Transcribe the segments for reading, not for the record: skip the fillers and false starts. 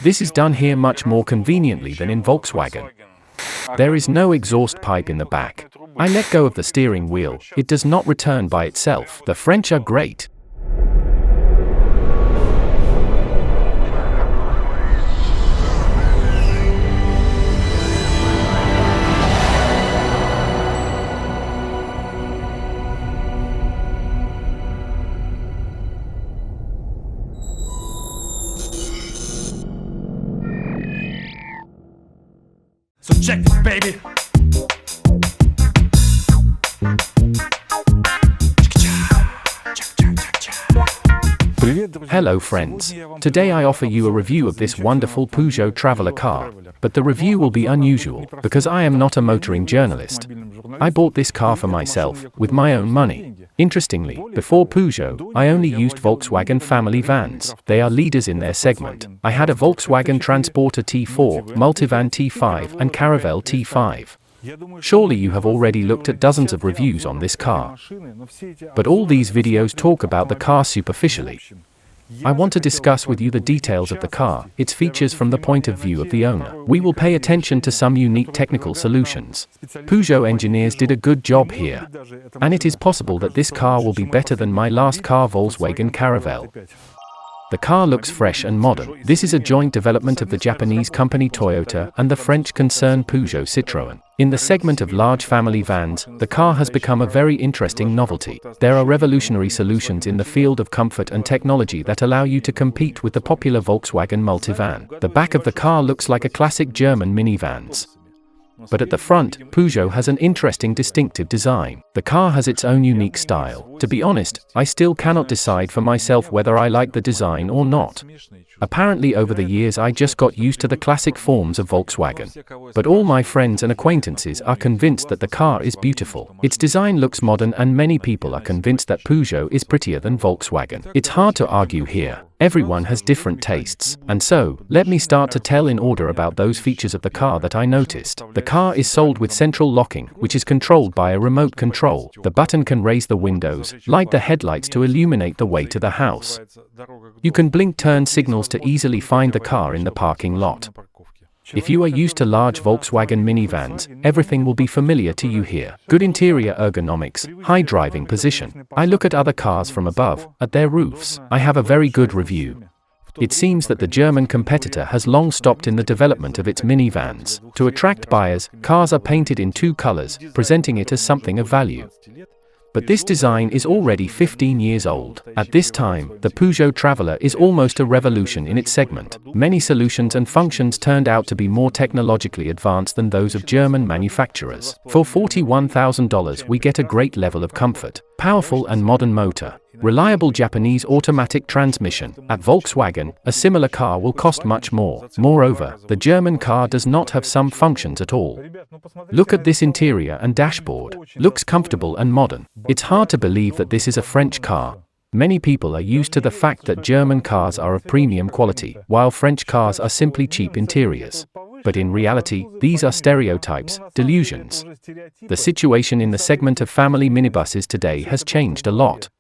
This is done here much more conveniently than in Volkswagen. There is no exhaust pipe in the back. I let go of the steering wheel, it does not return by itself. The French are great. So check it, baby. Hello friends. Today I offer you a review of this wonderful Peugeot Traveller car, but the review will be unusual, because I am not a motoring journalist. I bought this car for myself, with my own money. Interestingly, before Peugeot, I only used Volkswagen family vans. They are leaders in their segment. I had a Volkswagen Transporter T4, Multivan T5 and Caravelle T5. Surely you have already looked at dozens of reviews on this car. But all these videos talk about the car superficially. I want to discuss with you the details of the car, its features from the point of view of the owner. We will pay attention to some unique technical solutions. Peugeot engineers did a good job here. And it is possible that this car will be better than my last car, Volkswagen Caravelle. The car looks fresh and modern. This is a joint development of the Japanese company Toyota and the French concern Peugeot Citroen. In the segment of large family vans, the car has become a very interesting novelty. There are revolutionary solutions in the field of comfort and technology that allow you to compete with the popular Volkswagen Multivan. The back of the car looks like a classic German minivans. But at the front, Peugeot has an interesting distinctive design. The car has its own unique style. To be honest, I still cannot decide for myself whether I like the design or not. Apparently over the years I just got used to the classic forms of Volkswagen. But all my friends and acquaintances are convinced that the car is beautiful. Its design looks modern and many people are convinced that Peugeot is prettier than Volkswagen. It's hard to argue here. Everyone has different tastes. And so, let me start to tell in order about those features of the car that I noticed. The car is sold with central locking, which is controlled by a remote control. The button can raise the windows, light the headlights to illuminate the way to the house. You can blink turn signals to easily find the car in the parking lot. If you are used to large Volkswagen minivans, everything will be familiar to you here. Good interior ergonomics, high driving position. I look at other cars from above, at their roofs. I have a very good review. It seems that the German competitor has long stopped in the development of its minivans. To attract buyers, cars are painted in two colors, presenting it as something of value. But this design is already 15 years old. At this time, the Peugeot Traveller is almost a revolution in its segment. Many solutions and functions turned out to be more technologically advanced than those of German manufacturers. For $41,000 we get a great level of comfort, powerful and modern motor, reliable Japanese automatic transmission. At Volkswagen, a similar car will cost much more. Moreover, the German car does not have some functions at all. Look at this interior and dashboard. Looks comfortable and modern. It's hard to believe that this is a French car. Many people are used to the fact that German cars are of premium quality, while French cars are simply cheap interiors. But in reality, these are stereotypes, delusions. The situation in the segment of family minibuses today has changed a lot.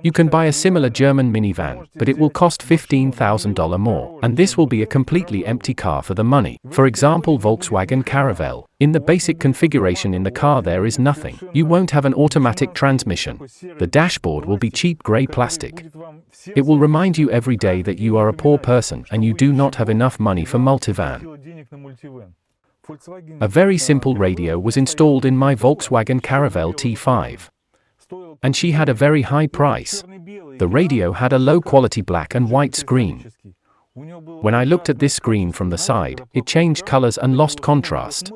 You can buy a similar German minivan, but it will cost $15,000 more, and this will be a completely empty car for the money. For example, Volkswagen Caravelle. In the basic configuration in the car there is nothing. You won't have an automatic transmission. The dashboard will be cheap grey plastic. It will remind you every day that you are a poor person and you do not have enough money for multivan. A very simple radio was installed in my Volkswagen Caravelle T5. And she had a very high price. The radio had a low-quality black and white screen. When I looked at this screen from the side, it changed colors and lost contrast.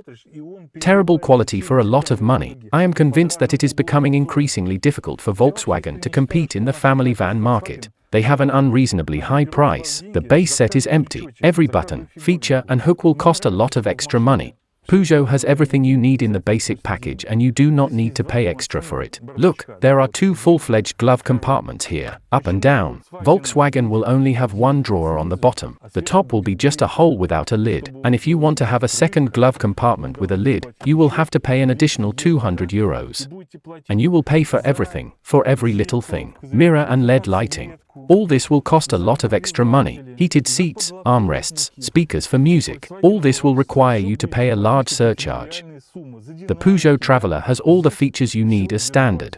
Terrible quality for a lot of money. I am convinced that it is becoming increasingly difficult for Volkswagen to compete in the family van market. They have an unreasonably high price. The base set is empty. Every button, feature and hook will cost a lot of extra money. Peugeot has everything you need in the basic package and you do not need to pay extra for it. Look, there are two full-fledged glove compartments here, up and down. Volkswagen will only have one drawer on the bottom. The top will be just a hole without a lid, and if you want to have a second glove compartment with a lid, you will have to pay an additional €200. And you will pay for everything, for every little thing. Mirror and LED lighting. All this will cost a lot of extra money. Heated seats, armrests, speakers for music. All this will require you to pay a large surcharge. The Peugeot Traveller has all the features you need as standard.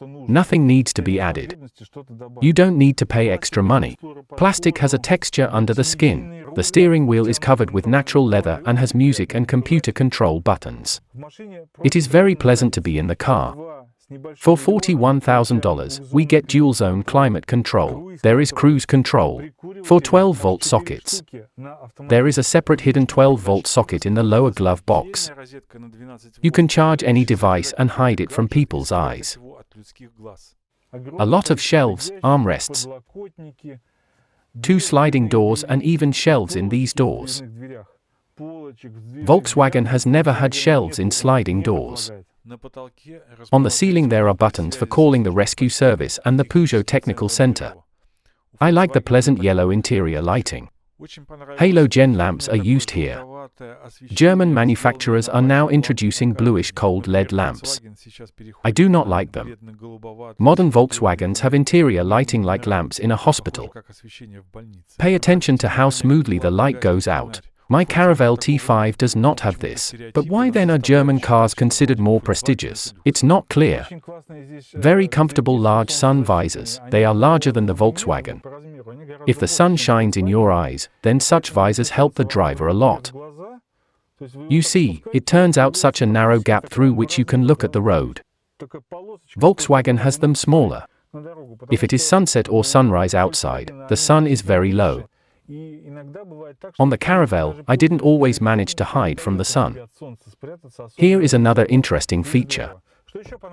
Nothing needs to be added. You don't need to pay extra money. Plastic has a texture under the skin. The steering wheel is covered with natural leather and has music and computer control buttons. It is very pleasant to be in the car. For $41,000, we get dual-zone climate control. There is cruise control. For 12-volt sockets. There is a separate hidden 12-volt socket in the lower glove box. You can charge any device and hide it from people's eyes. A lot of shelves, armrests, 2 sliding doors and even shelves in these doors. Volkswagen has never had shelves in sliding doors. On the ceiling there are buttons for calling the rescue service and the Peugeot Technical Center. I like the pleasant yellow interior lighting. Halogen lamps are used here. German manufacturers are now introducing bluish cold LED lamps. I do not like them. Modern Volkswagens have interior lighting like lamps in a hospital. Pay attention to how smoothly the light goes out. My Caravelle T5 does not have this. But why then are German cars considered more prestigious? It's not clear. Very comfortable large sun visors. They are larger than the Volkswagen. If the sun shines in your eyes, then such visors help the driver a lot. You see, it turns out such a narrow gap through which you can look at the road. Volkswagen has them smaller. If it is sunset or sunrise outside, the sun is very low. On the Caravelle, I didn't always manage to hide from the sun. Here is another interesting feature.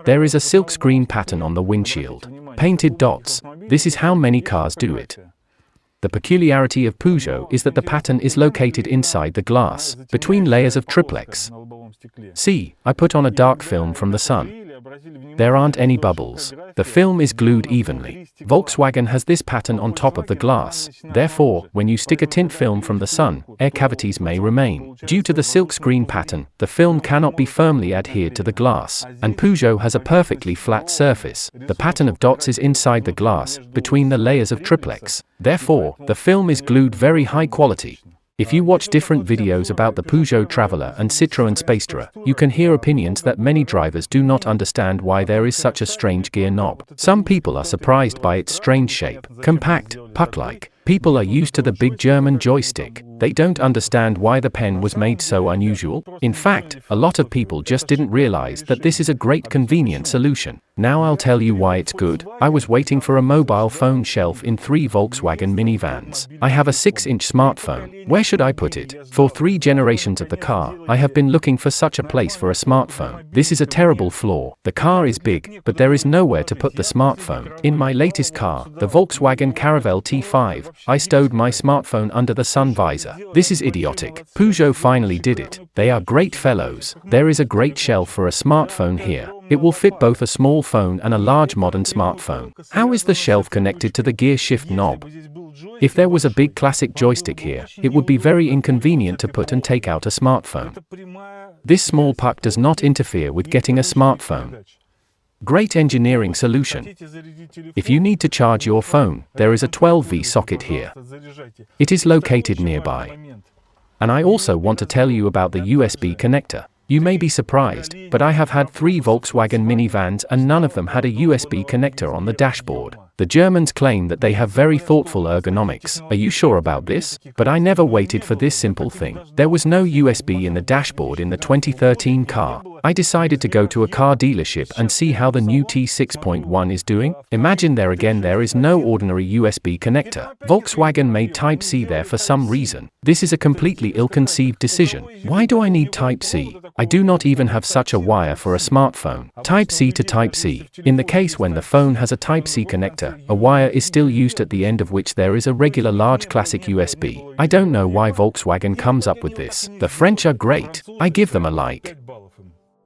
There is a silkscreen pattern on the windshield. Painted dots. This is how many cars do it. The peculiarity of Peugeot is that the pattern is located inside the glass, between layers of triplex. See, I put on a dark film from the sun. There aren't any bubbles. The film is glued evenly. Volkswagen has this pattern on top of the glass. Therefore, when you stick a tint film from the sun, air cavities may remain. Due to the silkscreen pattern, the film cannot be firmly adhered to the glass. And Peugeot has a perfectly flat surface. The pattern of dots is inside the glass, between the layers of triplex. Therefore, the film is glued very high quality. If you watch different videos about the Peugeot Traveller and Citroen Spacetourer, you can hear opinions that many drivers do not understand why there is such a strange gear knob. Some people are surprised by its strange shape, compact, puck-like. People are used to the big German joystick. They don't understand why the pen was made so unusual. In fact, a lot of people just didn't realize that this is a great convenient solution. Now I'll tell you why it's good. I was waiting for a mobile phone shelf in 3 Volkswagen minivans. I have a 6-inch smartphone. Where should I put it? For 3 generations of the car, I have been looking for such a place for a smartphone. This is a terrible flaw. The car is big, but there is nowhere to put the smartphone. In my latest car, the Volkswagen Caravelle T5, I stowed my smartphone under the sun visor. This is idiotic. Peugeot finally did it. They are great fellows. There is a great shelf for a smartphone here. It will fit both a small phone and a large modern smartphone. How is the shelf connected to the gear shift knob? If there was a big classic joystick here, it would be very inconvenient to put and take out a smartphone. This small puck does not interfere with getting a smartphone. Great engineering solution. If you need to charge your phone, there is a 12V socket here. It is located nearby. And I also want to tell you about the USB connector. You may be surprised, but I have had 3 Volkswagen minivans and none of them had a USB connector on the dashboard. The Germans claim that they have very thoughtful ergonomics. Are you sure about this? But I never waited for this simple thing. There was no USB in the dashboard in the 2013 car. I decided to go to a car dealership and see how the new T6.1 is doing. Imagine there is no ordinary USB connector. Volkswagen made Type-C there for some reason. This is a completely ill-conceived decision. Why do I need Type-C? I do not even have such a wire for a smartphone. Type-C to Type-C. In the case when the phone has a Type-C connector, a wire is still used at the end of which there is a regular large classic USB. I don't know why Volkswagen comes up with this. The French are great. I give them a like.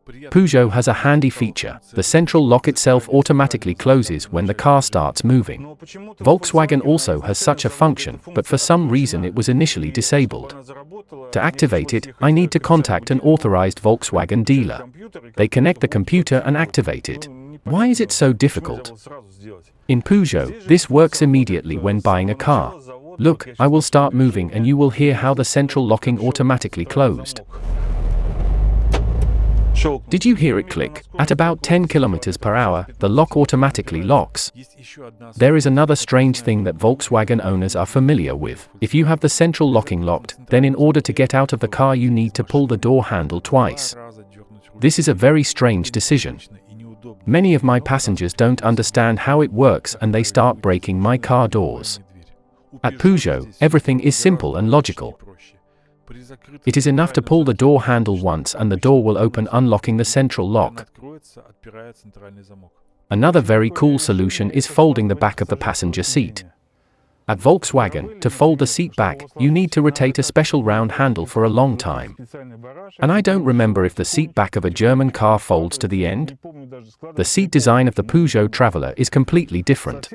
Peugeot has a handy feature. The central lock itself automatically closes when the car starts moving. Volkswagen also has such a function, but for some reason it was initially disabled. To activate it, I need to contact an authorized Volkswagen dealer. They connect the computer and activate it. Why is it so difficult? In Peugeot, this works immediately when buying a car. Look, I will start moving and you will hear how the central locking automatically closed. Did you hear it click? At about 10 km/h, the lock automatically locks. There is another strange thing that Volkswagen owners are familiar with. If you have the central locking locked, then in order to get out of the car you need to pull the door handle twice. This is a very strange decision. Many of my passengers don't understand how it works and they start breaking my car doors. At Peugeot, everything is simple and logical. It is enough to pull the door handle once and the door will open, unlocking the central lock. Another very cool solution is folding the back of the passenger seat. At Volkswagen, to fold the seat back, you need to rotate a special round handle for a long time. And I don't remember if the seat back of a German car folds to the end. The seat design of the Peugeot Traveller is completely different.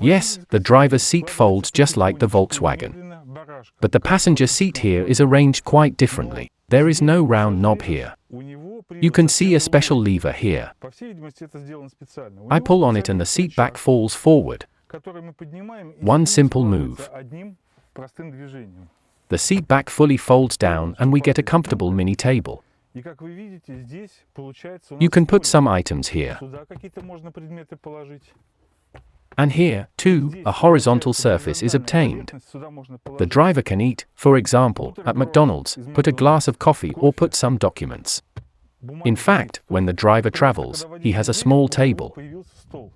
Yes, the driver's seat folds just like the Volkswagen. But the passenger seat here is arranged quite differently. There is no round knob here. You can see a special lever here. I pull on it and the seat back falls forward. One simple move. The seat back fully folds down and we get a comfortable mini table. You can put some items here. And here, too, a horizontal surface is obtained. The driver can eat, for example, at McDonald's, put a glass of coffee or put some documents. In fact, when the driver travels, he has a small table.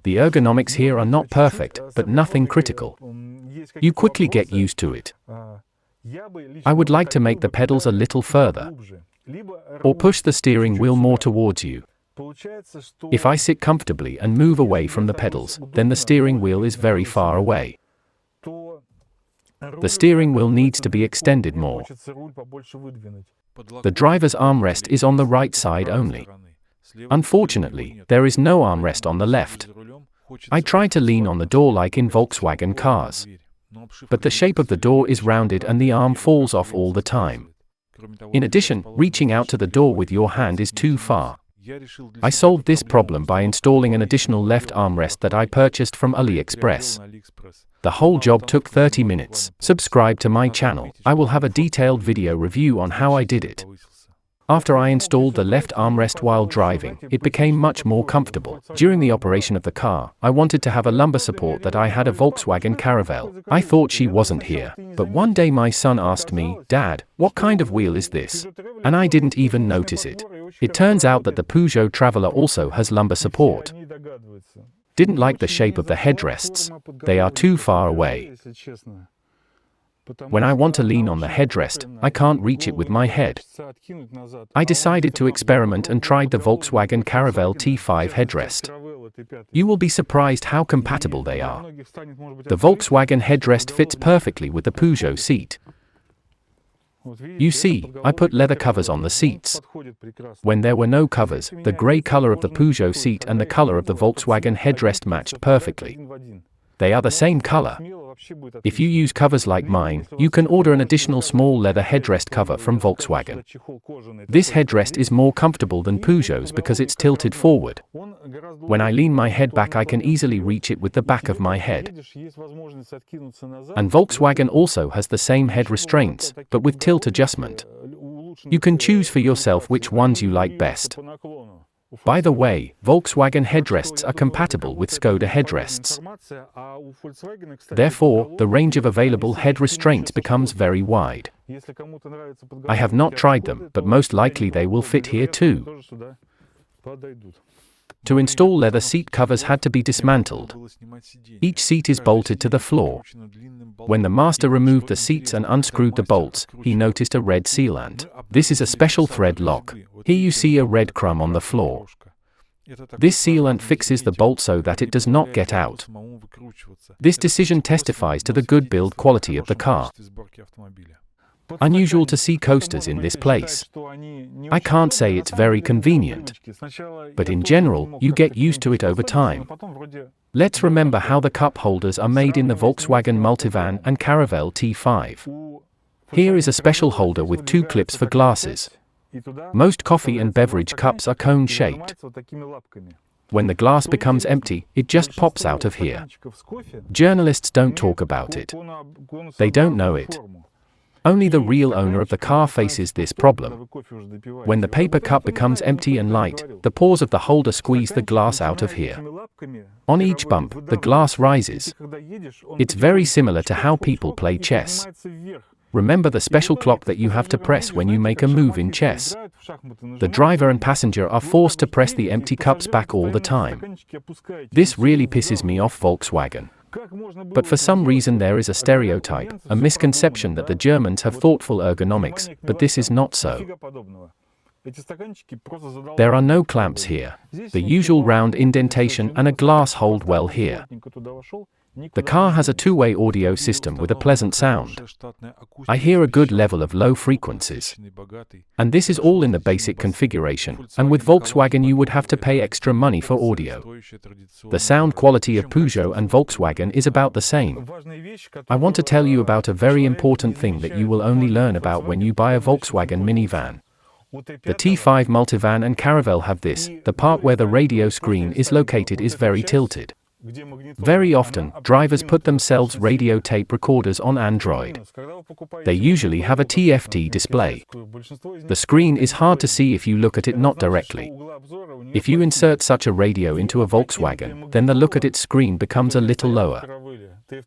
The ergonomics here are not perfect, but nothing critical. You quickly get used to it. I would like to make the pedals a little further, or push the steering wheel more towards you. If I sit comfortably and move away from the pedals, then the steering wheel is very far away. The steering wheel needs to be extended more. The driver's armrest is on the right side only. Unfortunately, there is no armrest on the left. I try to lean on the door like in Volkswagen cars. But the shape of the door is rounded and the arm falls off all the time. In addition, reaching out to the door with your hand is too far. I solved this problem by installing an additional left armrest that I purchased from AliExpress. The whole job took 30 minutes. Subscribe to my channel. I will have a detailed video review on how I did it. After I installed the left armrest while driving, it became much more comfortable. During the operation of the car, I wanted to have a lumbar support that I had a Volkswagen Caravelle. I thought she wasn't here. But one day my son asked me, "Dad, what kind of wheel is this?" And I didn't even notice it. It turns out that the Peugeot Traveller also has lumbar support. Didn't like the shape of the headrests. They are too far away. When I want to lean on the headrest, I can't reach it with my head. I decided to experiment and tried the Volkswagen Caravelle T5 headrest. You will be surprised how compatible they are. The Volkswagen headrest fits perfectly with the Peugeot seat. You see, I put leather covers on the seats. When there were no covers, the grey color of the Peugeot seat and the color of the Volkswagen headrest matched perfectly. They are the same color. If you use covers like mine, you can order an additional small leather headrest cover from Volkswagen. This headrest is more comfortable than Peugeot's because it's tilted forward. When I lean my head back, I can easily reach it with the back of my head. And Volkswagen also has the same head restraints, but with tilt adjustment. You can choose for yourself which ones you like best. By the way, Volkswagen headrests are compatible with Skoda headrests. Therefore, the range of available head restraints becomes very wide. I have not tried them, but most likely they will fit here too. To install leather seat covers had to be dismantled. Each seat is bolted to the floor. When the master removed the seats and unscrewed the bolts, he noticed a red sealant. This is a special thread lock. Here you see a red crumb on the floor. This sealant fixes the bolt so that it does not get out. This decision testifies to the good build quality of the car. Unusual to see coasters in this place. I can't say it's very convenient, but in general, you get used to it over time. Let's remember how the cup holders are made in the Volkswagen Multivan and Caravelle T5. Here is a special holder with 2 clips for glasses. Most coffee and beverage cups are cone-shaped. When the glass becomes empty, it just pops out of here. Journalists don't talk about it. They don't know it. Only the real owner of the car faces this problem. When the paper cup becomes empty and light, the pores of the holder squeeze the glass out of here. On each bump, the glass rises. It's very similar to how people play chess. Remember the special clock that you have to press when you make a move in chess. The driver and passenger are forced to press the empty cups back all the time. This really pisses me off, Volkswagen. But for some reason there is a stereotype, a misconception that the Germans have thoughtful ergonomics, but this is not so. There are no clamps here. The usual round indentation and a glass hold well here. The car has a 2-way audio system with a pleasant sound. I hear a good level of low frequencies. And this is all in the basic configuration, and with Volkswagen you would have to pay extra money for audio. The sound quality of Peugeot and Volkswagen is about the same. I want to tell you about a very important thing that you will only learn about when you buy a Volkswagen minivan. The T5 Multivan and Caravelle have this: the part where the radio screen is located is very tilted. Very often, drivers put themselves radio tape recorders on Android. They usually have a TFT display. The screen is hard to see if you look at it not directly. If you insert such a radio into a Volkswagen, then the look at its screen becomes a little lower.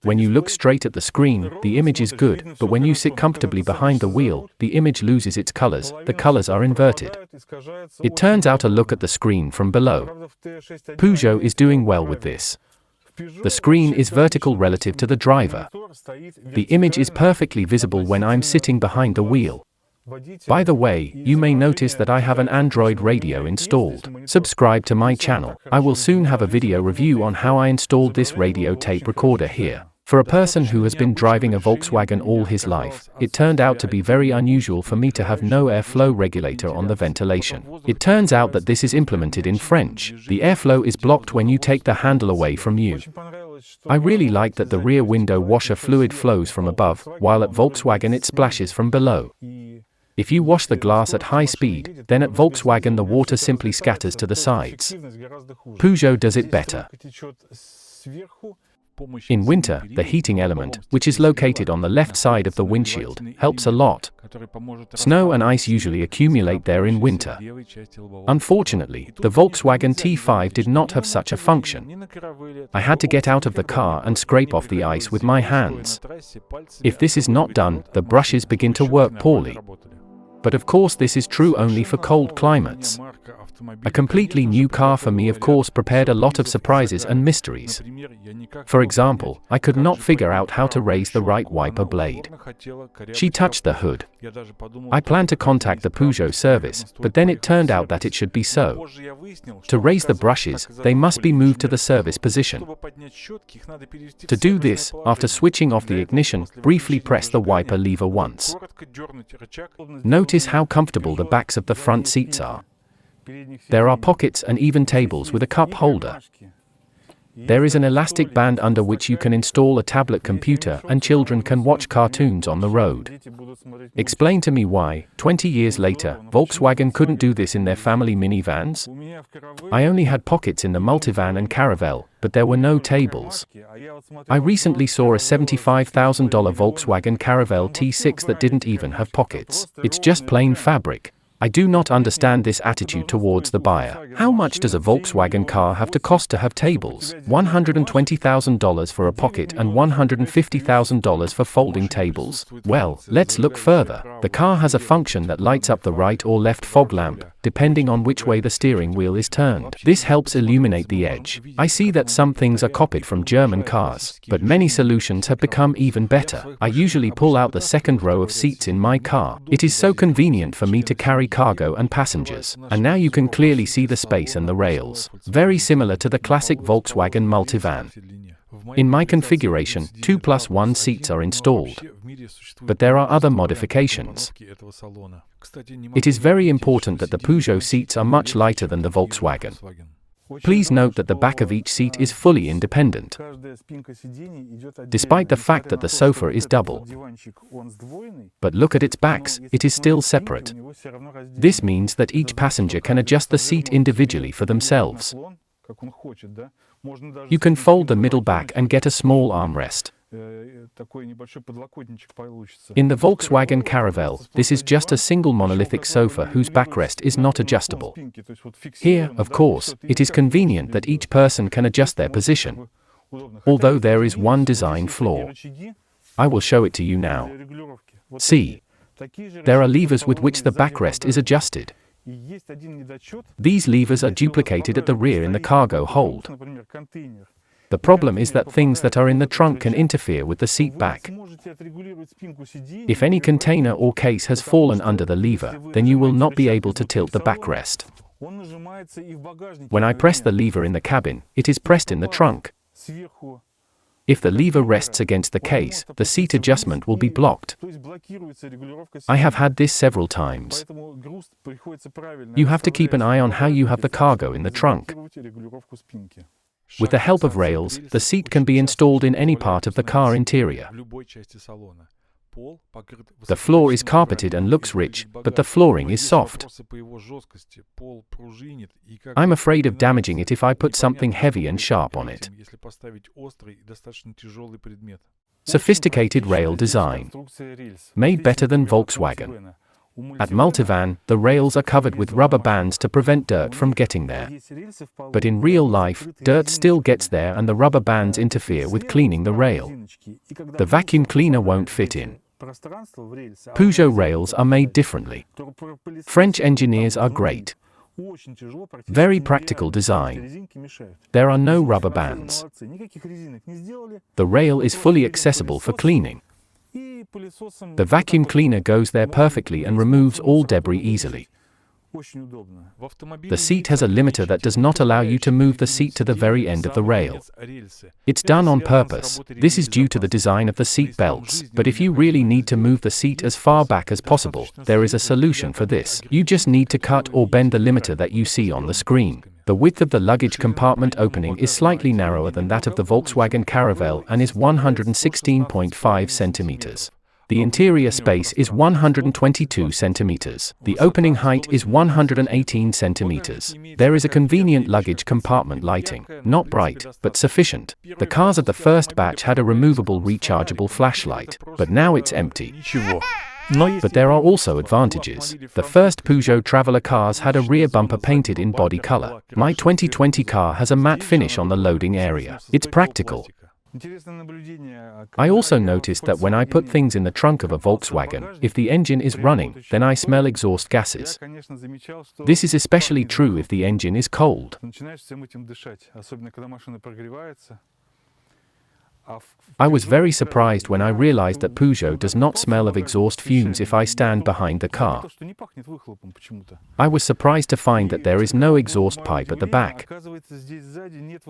When you look straight at the screen, the image is good, but when you sit comfortably behind the wheel, the image loses its colors, the colors are inverted. It turns out a look at the screen from below. Peugeot is doing well with this. The screen is vertical relative to the driver. The image is perfectly visible when I'm sitting behind the wheel. By the way, you may notice that I have an Android radio installed. Subscribe to my channel. I will soon have a video review on how I installed this radio tape recorder here. For a person who has been driving a Volkswagen all his life, it turned out to be very unusual for me to have no airflow regulator on the ventilation. It turns out that this is implemented in French. The airflow is blocked when you take the handle away from you. I really like that the rear window washer fluid flows from above, while at Volkswagen it splashes from below. If you wash the glass at high speed, then at Volkswagen the water simply scatters to the sides. Peugeot does it better. In winter, the heating element, which is located on the left side of the windshield, helps a lot. Snow and ice usually accumulate there in winter. Unfortunately, the Volkswagen T5 did not have such a function. I had to get out of the car and scrape off the ice with my hands. If this is not done, the brushes begin to work poorly. But of course this is true only for cold climates. A completely new car for me of course prepared a lot of surprises and mysteries. For example, I could not figure out how to raise the right wiper blade. She touched the hood. I planned to contact the Peugeot service, but then it turned out that it should be so. To raise the brushes, they must be moved to the service position. To do this, after switching off the ignition, briefly press the wiper lever once. Notice how comfortable the backs of the front seats are. There are pockets and even tables with a cup holder. There is an elastic band under which you can install a tablet computer and children can watch cartoons on the road. Explain to me why, 20 years later, Volkswagen couldn't do this in their family minivans? I only had pockets in the Multivan and Caravelle, but there were no tables. I recently saw a $75,000 Volkswagen Caravelle T6 that didn't even have pockets. It's just plain fabric. I do not understand this attitude towards the buyer. How much does a Volkswagen car have to cost to have tables? $120,000 for a pocket and $150,000 for folding tables? Well, let's look further. The car has a function that lights up the right or left fog lamp, depending on which way the steering wheel is turned. This helps illuminate the edge. I see that some things are copied from German cars, but many solutions have become even better. I usually pull out the second row of seats in my car. It is so convenient for me to carry cargo and passengers. And now you can clearly see the space and the rails. Very similar to the classic Volkswagen Multivan. In my configuration, 2+1 seats are installed. But there are other modifications. It is very important that the Peugeot seats are much lighter than the Volkswagen. Please note that the back of each seat is fully independent. Despite the fact that the sofa is double. But look at its backs, it is still separate. This means that each passenger can adjust the seat individually for themselves. You can fold the middle back and get a small armrest. In the Volkswagen Caravelle, this is just a single monolithic sofa whose backrest is not adjustable. Here, of course, it is convenient that each person can adjust their position. Although there is one design flaw. I will show it to you now. See. There are levers with which the backrest is adjusted. These levers are duplicated at the rear in the cargo hold. The problem is that things that are in the trunk can interfere with the seat back. If any container or case has fallen under the lever, then you will not be able to tilt the backrest. When I press the lever in the cabin, it is pressed in the trunk. If the lever rests against the case, the seat adjustment will be blocked. I have had this several times. You have to keep an eye on how you have the cargo in the trunk. With the help of rails, the seat can be installed in any part of the car interior. The floor is carpeted and looks rich, but the flooring is soft. I'm afraid of damaging it if I put something heavy and sharp on it. Sophisticated rail design. Made better than Volkswagen. At Multivan, the rails are covered with rubber bands to prevent dirt from getting there. But in real life, dirt still gets there and the rubber bands interfere with cleaning the rail. The vacuum cleaner won't fit in. Peugeot rails are made differently. French engineers are great. Very practical design. There are no rubber bands. The rail is fully accessible for cleaning. The vacuum cleaner goes there perfectly and removes all debris easily. The seat has a limiter that does not allow you to move the seat to the very end of the rail. It's done on purpose. This is due to the design of the seat belts, but if you really need to move the seat as far back as possible, there is a solution for this. You just need to cut or bend the limiter that you see on the screen. The width of the luggage compartment opening is slightly narrower than that of the Volkswagen Caravelle and is 116.5 centimeters. The interior space is 122 centimeters. The opening height is 118 centimeters. There is a convenient luggage compartment lighting, not bright, but sufficient. The cars of the first batch had a removable rechargeable flashlight, but now it's empty. But there are also advantages. The first Peugeot Traveller cars had a rear bumper painted in body color. My 2020 car has a matte finish on the loading area. It's practical. I also noticed that when I put things in the trunk of a Volkswagen, if the engine is running, then I smell exhaust gases. This is especially true if the engine is cold. I was very surprised when I realized that Peugeot does not smell of exhaust fumes if I stand behind the car. I was surprised to find that there is no exhaust pipe at the back.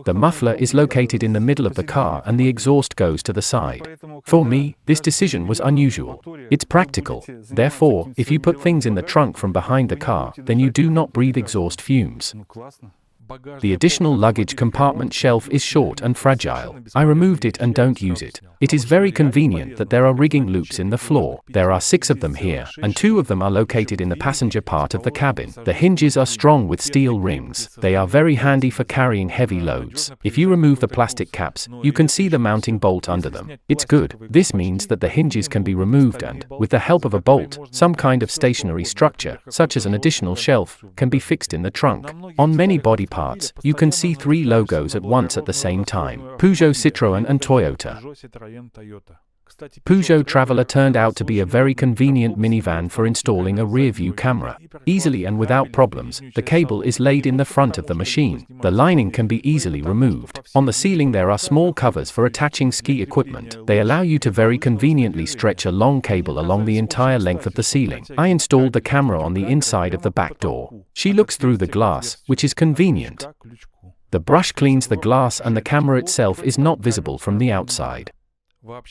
The muffler is located in the middle of the car and the exhaust goes to the side. For me, this decision was unusual. It's practical. Therefore, if you put things in the trunk from behind the car, then you do not breathe exhaust fumes. The additional luggage compartment shelf is short and fragile. I removed it and don't use it. It is very convenient that there are rigging loops in the floor. There are 6 of them here, and 2 of them are located in the passenger part of the cabin. The hinges are strong with steel rings. They are very handy for carrying heavy loads. If you remove the plastic caps, you can see the mounting bolt under them. It's good. This means that the hinges can be removed and, with the help of a bolt, some kind of stationary structure, such as an additional shelf, can be fixed in the trunk. On many body parts, you can see 3 logos at once at the same time: Peugeot, Citroen and Toyota. Peugeot Traveller turned out to be a very convenient minivan for installing a rear-view camera. Easily and without problems, the cable is laid in the front of the machine. The lining can be easily removed. On the ceiling there are small covers for attaching ski equipment. They allow you to very conveniently stretch a long cable along the entire length of the ceiling. I installed the camera on the inside of the back door. She looks through the glass, which is convenient. The brush cleans the glass and the camera itself is not visible from the outside.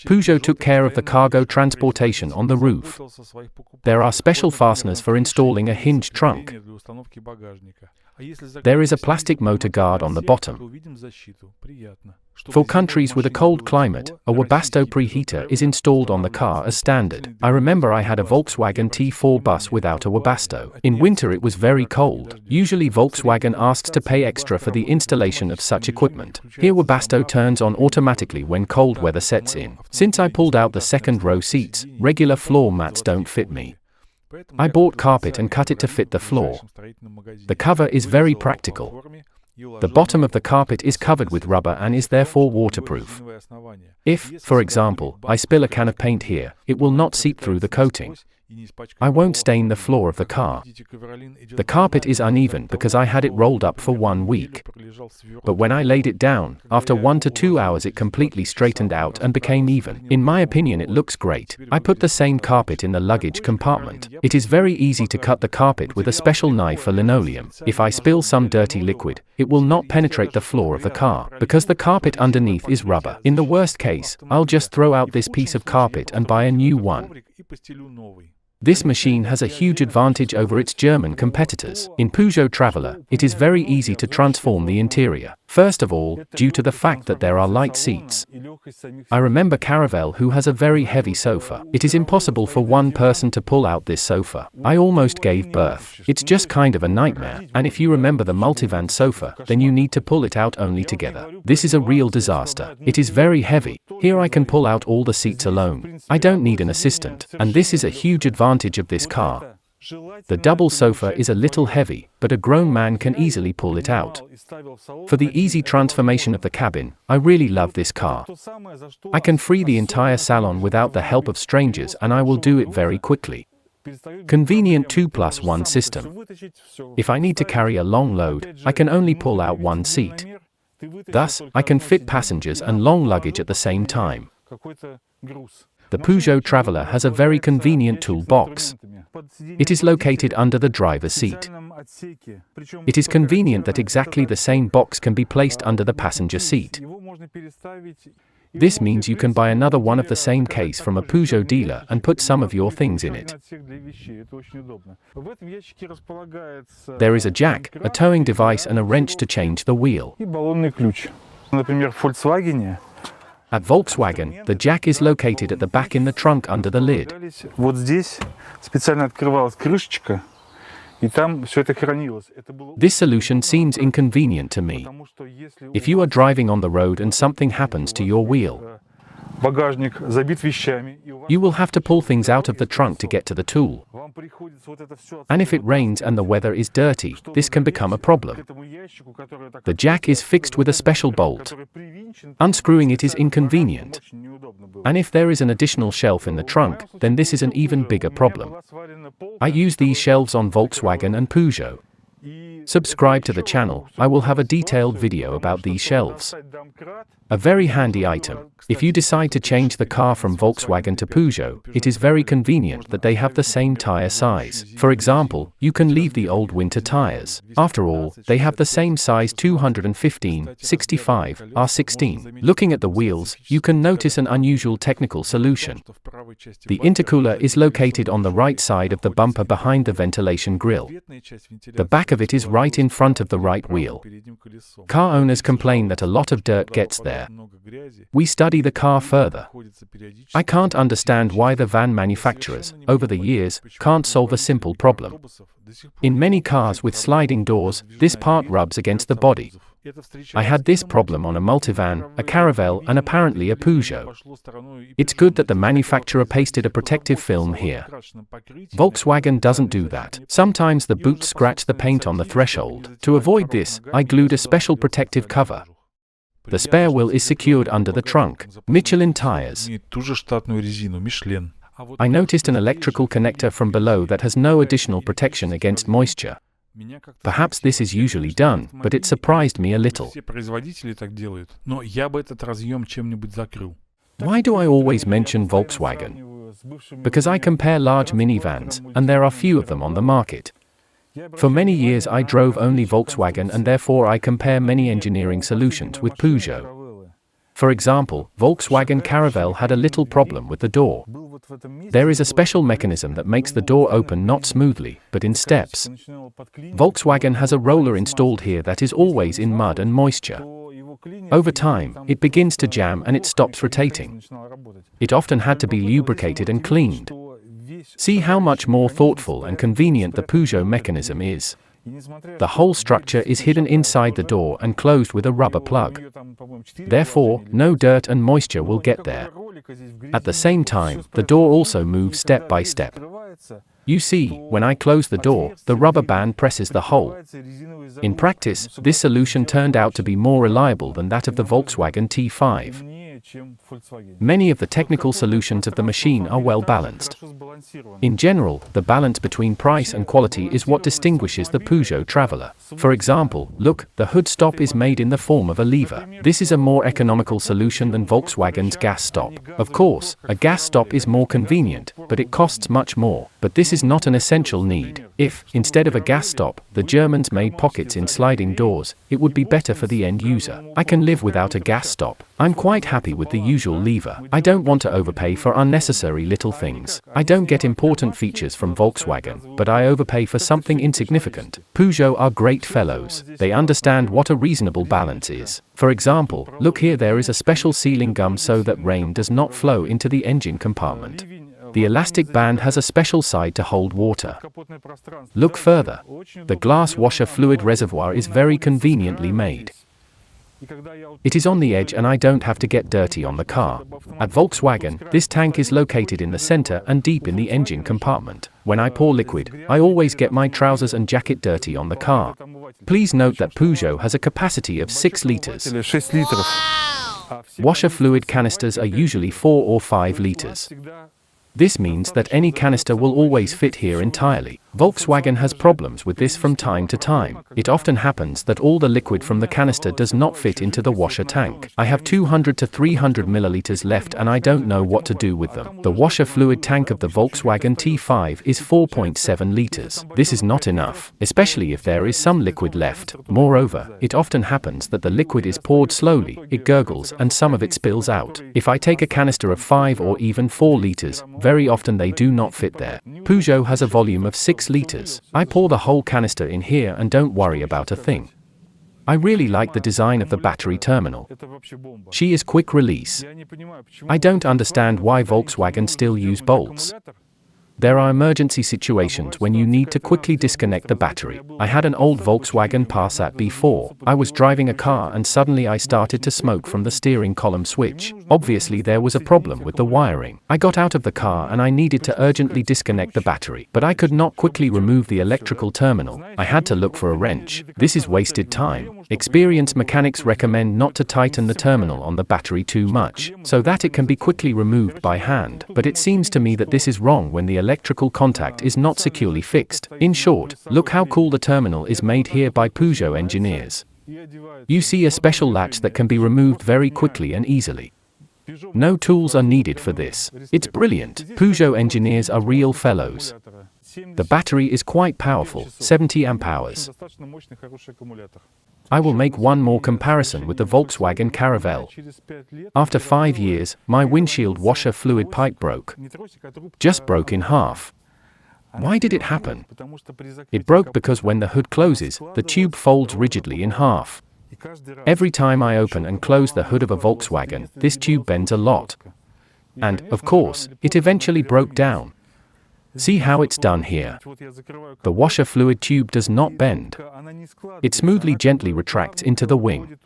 Peugeot took care of the cargo transportation on the roof. There are special fasteners for installing a hinged trunk. There is a plastic motor guard on the bottom. For countries with a cold climate, a Webasto preheater is installed on the car as standard. I remember I had a Volkswagen T4 bus without a Webasto. In winter it was very cold. Usually Volkswagen asks to pay extra for the installation of such equipment. Here Webasto turns on automatically when cold weather sets in. Since I pulled out the second row seats, regular floor mats don't fit me. I bought carpet and cut it to fit the floor. The cover is very practical. The bottom of the carpet is covered with rubber and is therefore waterproof. If, for example, I spill a can of paint here, it will not seep through the coating. I won't stain the floor of the car. The carpet is uneven because I had it rolled up for 1 week. But when I laid it down, after 1 to 2 hours it completely straightened out and became even. In my opinion it looks great. I put the same carpet in the luggage compartment. It is very easy to cut the carpet with a special knife for linoleum. If I spill some dirty liquid, it will not penetrate the floor of the car, because the carpet underneath is rubber. In the worst case, I'll just throw out this piece of carpet and buy a new one. This machine has a huge advantage over its German competitors. In Peugeot Traveller, it is very easy to transform the interior. First of all, due to the fact that there are light seats. I remember Caravelle, who has a very heavy sofa. It is impossible for one person to pull out this sofa. I almost gave birth. It's just kind of a nightmare. And if you remember the multivan sofa, then you need to pull it out only together. This is a real disaster. It is very heavy. Here I can pull out all the seats alone. I don't need an assistant. And this is a huge advantage of this car. The double sofa is a little heavy, but a grown man can easily pull it out. For the easy transformation of the cabin, I really love this car. I can free the entire salon without the help of strangers, and I will do it very quickly. Convenient 2+1 system. If I need to carry a long load, I can only pull out one seat. Thus, I can fit passengers and long luggage at the same time. The Peugeot Traveller has a very convenient toolbox. It is located under the driver's seat. It is convenient that exactly the same box can be placed under the passenger seat. This means you can buy another one of the same case from a Peugeot dealer and put some of your things in it. There is a jack, a towing device and a wrench to change the wheel. At Volkswagen, the jack is located at the back in the trunk under the lid. This solution seems inconvenient to me. If you are driving on the road and something happens to your wheel, you will have to pull things out of the trunk to get to the tool. And if it rains and the weather is dirty, this can become a problem. The jack is fixed with a special bolt. Unscrewing it is inconvenient. And if there is an additional shelf in the trunk, then this is an even bigger problem. I use these shelves on Volkswagen and Peugeot. Subscribe to the channel, I will have a detailed video about these shelves. A very handy item. If you decide to change the car from Volkswagen to Peugeot, it is very convenient that they have the same tire size. For example, you can leave the old winter tires. After all, they have the same size 215, 65, R16. Looking at the wheels, you can notice an unusual technical solution. The intercooler is located on the right side of the bumper behind the ventilation grille. The back of it is right in front of the right wheel. Car owners complain that a lot of dirt gets there. We study the car further. I can't understand why the van manufacturers, over the years, can't solve a simple problem. In many cars with sliding doors, this part rubs against the body. I had this problem on a multivan, a Caravelle, and apparently a Peugeot. It's good that the manufacturer pasted a protective film here. Volkswagen doesn't do that. Sometimes the boots scratch the paint on the threshold. To avoid this, I glued a special protective cover. The spare wheel is secured under the trunk. Michelin tires. I noticed an electrical connector from below that has no additional protection against moisture. Perhaps this is usually done, but it surprised me a little. Why do I always mention Volkswagen? Because I compare large minivans, and there are few of them on the market. For many years I drove only Volkswagen and therefore I compare many engineering solutions with Peugeot. For example, Volkswagen Caravelle had a little problem with the door. There is a special mechanism that makes the door open not smoothly, but in steps. Volkswagen has a roller installed here that is always in mud and moisture. Over time, it begins to jam and it stops rotating. It often had to be lubricated and cleaned. See how much more thoughtful and convenient the Peugeot mechanism is. The whole structure is hidden inside the door and closed with a rubber plug. Therefore, no dirt and moisture will get there. At the same time, the door also moves step by step. You see, when I close the door, the rubber band presses the hole. In practice, this solution turned out to be more reliable than that of the Volkswagen T5. Many of the technical solutions of the machine are well balanced. In general, the balance between price and quality is what distinguishes the Peugeot Traveller. For example, look, the hood stop is made in the form of a lever. This is a more economical solution than Volkswagen's gas stop. Of course, a gas stop is more convenient, but it costs much more. But this is not an essential need. If, instead of a gas stop, the Germans made pockets in sliding doors, it would be better for the end user. I can live without a gas stop. I'm quite happy with the usual lever. I don't want to overpay for unnecessary little things. I don't get important features from Volkswagen, but I overpay for something insignificant. Peugeot are great fellows. They understand what a reasonable balance is. For example, look here, there is a special sealing gum so that rain does not flow into the engine compartment. The elastic band has a special side to hold water. Look further. The glass washer fluid reservoir is very conveniently made. It is on the edge and I don't have to get dirty on the car. At Volkswagen, this tank is located in the center and deep in the engine compartment. When I pour liquid, I always get my trousers and jacket dirty on the car. Please note that Peugeot has a capacity of 6 liters. Washer fluid canisters are usually 4 or 5 liters. This means that any canister will always fit here entirely. Volkswagen has problems with this from time to time. It often happens that all the liquid from the canister does not fit into the washer tank. I have 200 to 300 milliliters left and I don't know what to do with them. The washer fluid tank of the Volkswagen T5 is 4.7 liters. This is not enough, especially if there is some liquid left. Moreover, it often happens that the liquid is poured slowly, it gurgles, and some of it spills out. If I take a canister of 5 or even 4 liters, very often they do not fit there. Peugeot has a volume of 6 liters. I pour the whole canister in here and don't worry about a thing. I really like the design of the battery terminal. She is quick release. I don't understand why Volkswagen still use bolts. There are emergency situations when you need to quickly disconnect the battery. I had an old Volkswagen Passat B4. I was driving a car and suddenly I started to smoke from the steering column switch. Obviously there was a problem with the wiring. I got out of the car and I needed to urgently disconnect the battery, but I could not quickly remove the electrical terminal. I had to look for a wrench. This is wasted time. Experienced mechanics recommend not to tighten the terminal on the battery too much, so that it can be quickly removed by hand. But it seems to me that this is wrong when the electrical contact is not securely fixed. In short, look how cool the terminal is made here by Peugeot engineers. You see a special latch that can be removed very quickly and easily. No tools are needed for this. It's brilliant. Peugeot engineers are real fellows. The battery is quite powerful, 70 amp hours. I will make one more comparison with the Volkswagen Caravelle. After 5 years, my windshield washer fluid pipe broke. Just broke in half. Why did it happen? It broke because when the hood closes, the tube folds rigidly in half. Every time I open and close the hood of a Volkswagen, this tube bends a lot. And, of course, it eventually broke down. See how it's done here. The washer fluid tube does not bend. It smoothly gently retracts into the wing.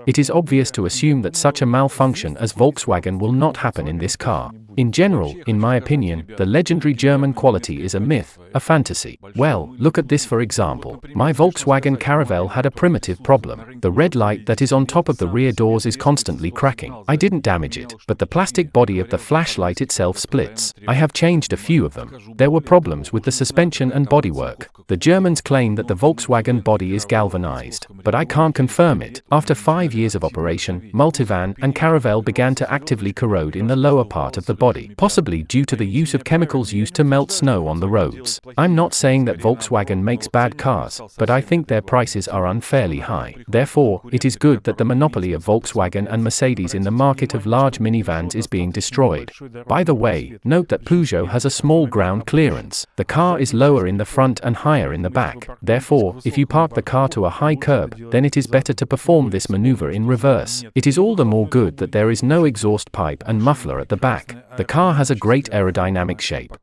It is obvious to assume that such a malfunction as Volkswagen will not happen in this car. In general, in my opinion, the legendary German quality is a myth, a fantasy. Well, look at this for example. My Volkswagen Caravelle had a primitive problem. The red light that is on top of the rear doors is constantly cracking. I didn't damage it, but the plastic body of the flashlight itself splits. I have changed a few of them. There were problems with the suspension and bodywork. The Germans claim that the Volkswagen body is galvanized, but I can't confirm it. After 5 years of operation, Multivan and Caravelle began to actively corrode in the lower part of the body, possibly due to the use of chemicals used to melt snow on the roads. I'm not saying that Volkswagen makes bad cars, but I think their prices are unfairly high. Therefore, it is good that the monopoly of Volkswagen and Mercedes in the market of large minivans is being destroyed. By the way, note that Peugeot has a small ground clearance. The car is lower in the front and higher in the back. Therefore, if you park the car to a high curb, then it is better to perform this maneuver in reverse. It is all the more good that there is no exhaust pipe and muffler at the back. The car has a great aerodynamic shape.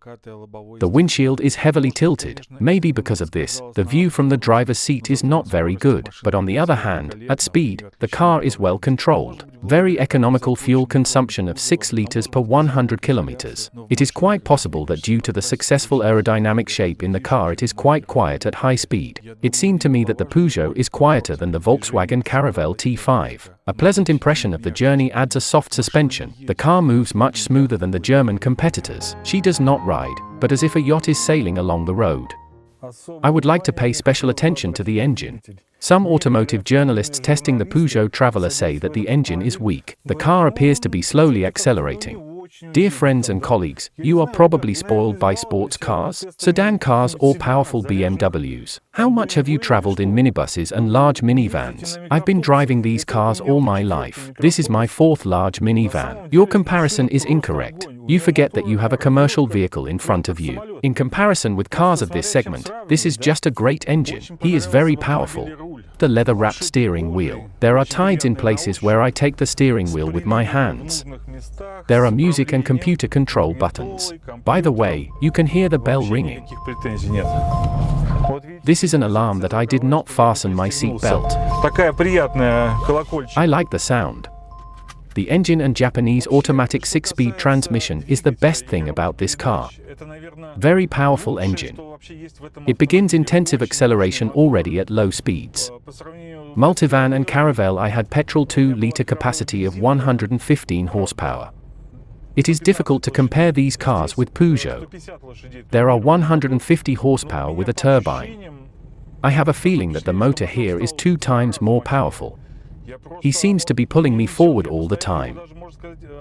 The windshield is heavily tilted. Maybe because of this, the view from the driver's seat is not very good. But on the other hand, at speed, the car is well controlled. Very economical fuel consumption of 6 liters per 100 kilometers. It is quite possible that due to the successful aerodynamic shape in the car it is quite quiet at high speed. It seemed to me that the Peugeot is quieter than the Volkswagen Caravelle T5. A pleasant impression of the journey adds a soft suspension. The car moves much smoother than the German competitors. She does not ride, but as if a yacht is sailing along the road. I would like to pay special attention to the engine. Some automotive journalists testing the Peugeot Traveller say that the engine is weak. The car appears to be slowly accelerating. Dear friends and colleagues, you are probably spoiled by sports cars, sedan cars or powerful BMWs. How much have you traveled in minibuses and large minivans? I've been driving these cars all my life. This is my 4th large minivan. Your comparison is incorrect. You forget that you have a commercial vehicle in front of you. In comparison with cars of this segment, this is just a great engine. He is very powerful. The leather-wrapped steering wheel. There are tides in places where I take the steering wheel with my hands. There are music and computer control buttons. By the way, you can hear the bell ringing. This is an alarm that I did not fasten my seat belt. I like the sound. The engine and Japanese automatic 6-speed transmission is the best thing about this car. Very powerful engine. It begins intensive acceleration already at low speeds. Multivan and Caravelle I had petrol 2-liter capacity of 115 horsepower. It is difficult to compare these cars with Peugeot. There are 150 horsepower with a turbine. I have a feeling that the motor here is 2 times more powerful. He seems to be pulling me forward all the time.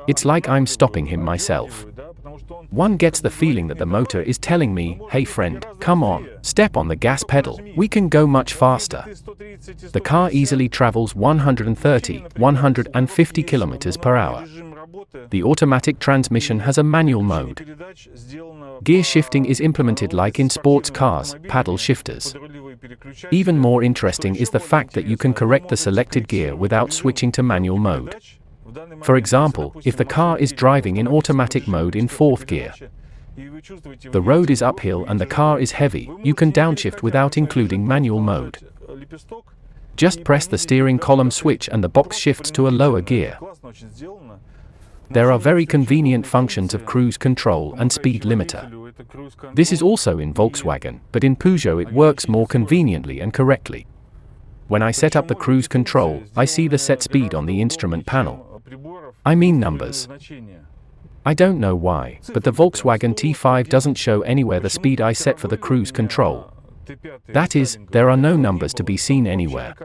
It's like I'm stopping him myself. One gets the feeling that the motor is telling me, hey friend, come on, step on the gas pedal, we can go much faster. The car easily travels 130, 150 kilometers per hour. The automatic transmission has a manual mode. Gear shifting is implemented like in sports cars, paddle shifters. Even more interesting is the fact that you can correct the selected gear without switching to manual mode. For example, if the car is driving in automatic mode in 4th gear, the road is uphill and the car is heavy, you can downshift without including manual mode. Just press the steering column switch and the box shifts to a lower gear. There are very convenient functions of cruise control and speed limiter. This is also in Volkswagen, but in Peugeot it works more conveniently and correctly. When I set up the cruise control, I see the set speed on the instrument panel. I mean numbers. I don't know why, but the Volkswagen T5 doesn't show anywhere the speed I set for the cruise control. That is, there are no numbers to be seen anywhere.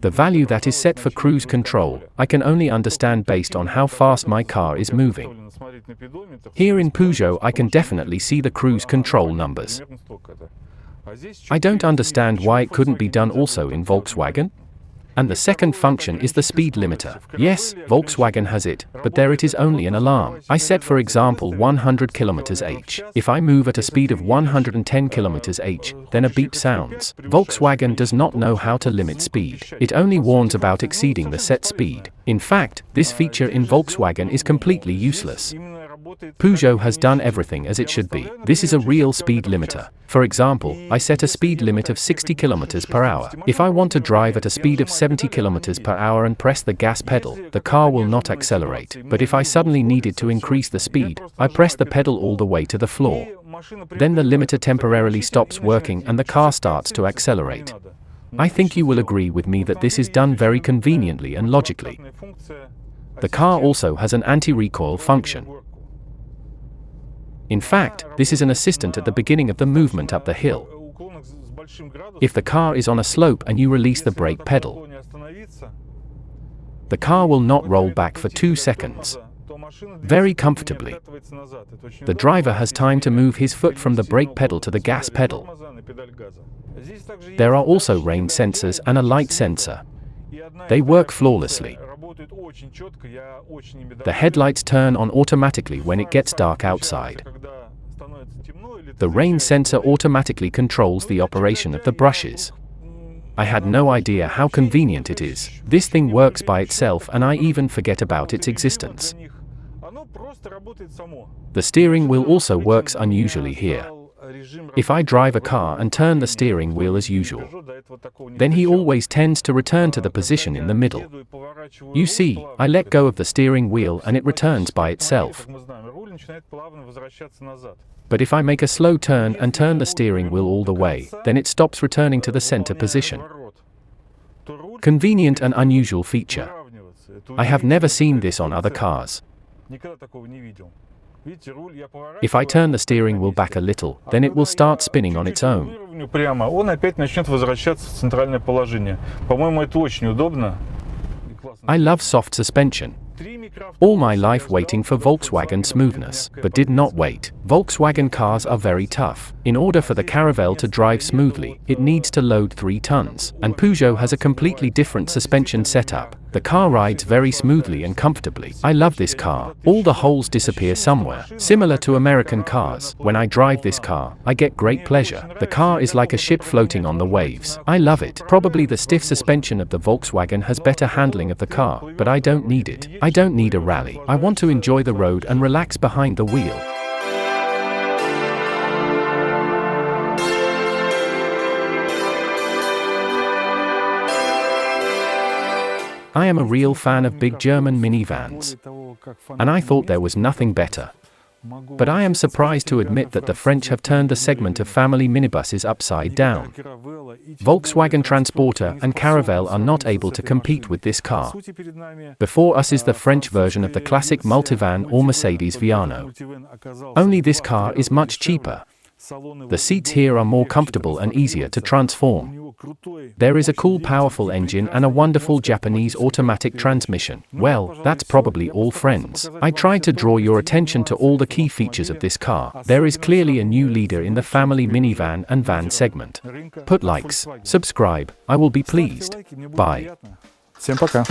The value that is set for cruise control, I can only understand based on how fast my car is moving. Here in Peugeot I can definitely see the cruise control numbers. I don't understand why it couldn't be done also in Volkswagen. And the second function is the speed limiter. Yes, Volkswagen has it, but there it is only an alarm. I set for example 100 km/h. If I move at a speed of 110 km/h, then a beep sounds. Volkswagen does not know how to limit speed. It only warns about exceeding the set speed. In fact, this feature in Volkswagen is completely useless. Peugeot has done everything as it should be. This is a real speed limiter. For example, I set a speed limit of 60 km/h. If I want to drive at a speed of 70 km/h and press the gas pedal, the car will not accelerate. But if I suddenly needed to increase the speed, I press the pedal all the way to the floor. Then the limiter temporarily stops working and the car starts to accelerate. I think you will agree with me that this is done very conveniently and logically. The car also has an anti-recoil function. In fact, this is an assistant at the beginning of the movement up the hill. If the car is on a slope and you release the brake pedal, the car will not roll back for 2 seconds. very comfortably. The driver has time to move his foot from the brake pedal to the gas pedal. There are also rain sensors and a light sensor. They work flawlessly. The headlights turn on automatically when it gets dark outside. The rain sensor automatically controls the operation of the brushes. I had no idea how convenient it is. This thing works by itself and I even forget about its existence. The steering wheel also works unusually here. If I drive a car and turn the steering wheel as usual, then he always tends to return to the position in the middle. You see, I let go of the steering wheel and it returns by itself. But if I make a slow turn and turn the steering wheel all the way, then it stops returning to the center position. Convenient and unusual feature. I have never seen this on other cars. If I turn the steering wheel back a little, then it will start spinning on its own. I love soft suspension. All my life waiting for Volkswagen smoothness, but did not wait. Volkswagen cars are very tough. In order for the Caravelle to drive smoothly, it needs to load 3 tons, and Peugeot has a completely different suspension setup. The car rides very smoothly and comfortably. I love this car. All the holes disappear somewhere. Similar to American cars, when I drive this car, I get great pleasure. The car is like a ship floating on the waves. I love it. Probably the stiff suspension of the Volkswagen has better handling of the car, but I don't need it. I don't need a rally. I want to enjoy the road and relax behind the wheel. I am a real fan of big German minivans, and I thought there was nothing better. But I am surprised to admit that the French have turned the segment of family minibuses upside down. Volkswagen Transporter and Caravelle are not able to compete with this car. Before us is the French version of the classic multivan or Mercedes Viano. Only this car is much cheaper. The seats here are more comfortable and easier to transform. There is a cool, powerful engine and a wonderful Japanese automatic transmission. Well, that's probably all, friends. I tried to draw your attention to all the key features of this car. There is clearly a new leader in the family minivan and van segment. Put likes, subscribe, I will be pleased. Bye. Всем пока.